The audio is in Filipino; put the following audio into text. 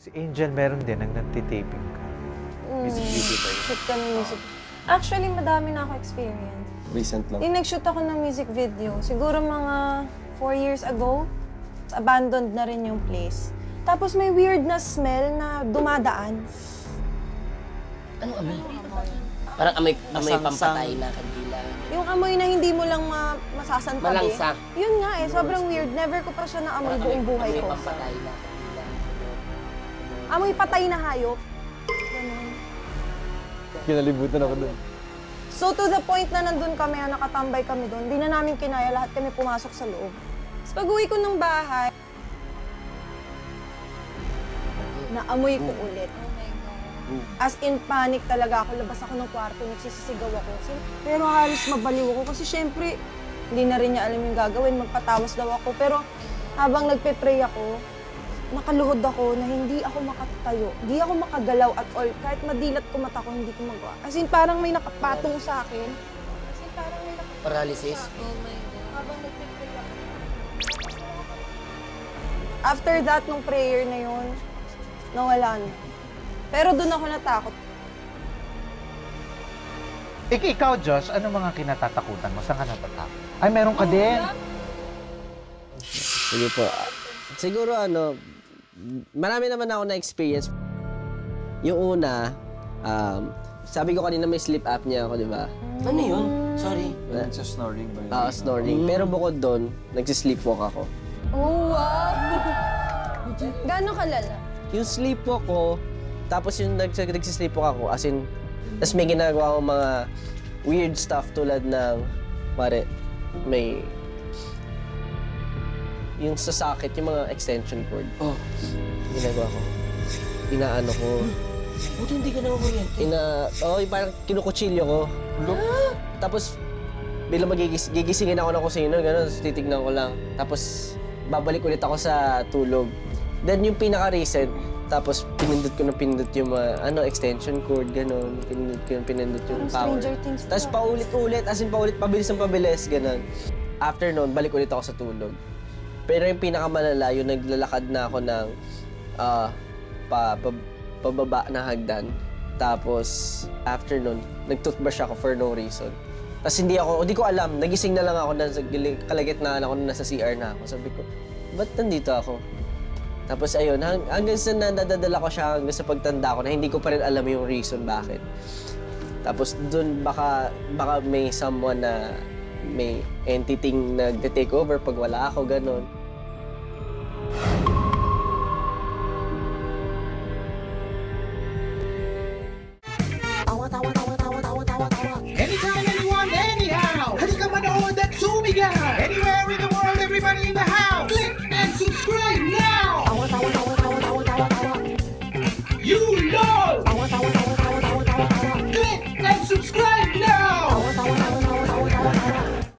Si Angel, meron din ang nagtitaping ka. Music video ba yun? Shoot kami music. Actually, madami na ako experience. Recent lang. Yung nag-shoot ako ng music video, siguro mga 4 years ago, abandoned na rin yung place. Tapos may weird na smell na dumadaan. Anong amoy? Parang amoy pampatay na kandila. Yung amoy na hindi mo lang masasantabi. Malangsa. Yun nga eh, sobrang weird. Never ko pa siya naamoy buong buhay ko. Amoy pampatay na kandila. Amoy patay na hayop. Ganun. Kinalibutan ako doon. So to the point na nandun kami, nakatambay kami doon, di na namin kinaya, lahat kami pumasok sa loob. Tapos pag-uwi ko ng bahay, naamoy ko ulit. As in panic talaga ako, labas ako ng kwarto, nagsisisigaw ako. Pero halos mabaliw ako kasi syempre, hindi na rin niya alam yung gagawin, magpatawas daw ako. Pero habang nagpe-pray ako, nakaluhod ako na hindi ako makatayo. Hindi ako makagalaw at all. Kahit madilat ko mata ko, hindi ko magawa. As in, parang may nakapatong sa akin. As in, parang may nakapatong Paralysis? sa akin. Habang nagpe-pray ako. After that, nung prayer na yun, nawala na. Pero doon ako natakot. Ikaw, Josh, ano mga kinatatakutan mo? Saan ka natatakot? Ay, meron ka din! Sige po. Siguro marami naman ako na-experience. Yung una, sabi ko kanina may sleep apnea ako, di ba? Ano yun? Sorry. Sa snoring ba yun? Snoring. Pero bukod doon, nagsisleepwalk ako. Oh, wow! Gano'ng kalala? Yung sleepwalk ko, tapos yung nagsisleepwalk ako, as in, tas may ginagawa akong mga weird stuff tulad ng, may yung sa socket, yung mga extension cord. Oh. Ginagawa ko. Inaano ko. Buti hindi ka naman kuryente. Yung parang kinukutsilyo ko. Tapos, bilang gigisingin ako ng kusino, gano'n, titignan ko lang. Tapos, babalik ulit ako sa tulog. Then, yung pinaka-recent, tapos pinindot ko na pinindot yung extension cord, gano'n. Pinindot yung power. Stranger Things. Tapos, paulit-ulit, as in pabilis ng pabilis, gano'n. After noon, balik ulit ako sa tulog. Pero yung pinakamalala, yung naglalakad na ako ng pababa na hagdan. Tapos, after nun, nag-toothbrush ako for no reason. Tapos hindi ko alam, nagising na lang ako, nasa kalagitnaan ako, nasa CR na ako. Sabi ko, ba't nandito ako? Tapos ayun, hanggang sa nadadala ko siya, hanggang sa pagtanda ko na hindi ko pa rin alam yung reason bakit. Tapos dun baka may someone na may entity nag-take over pag wala ako, ganon.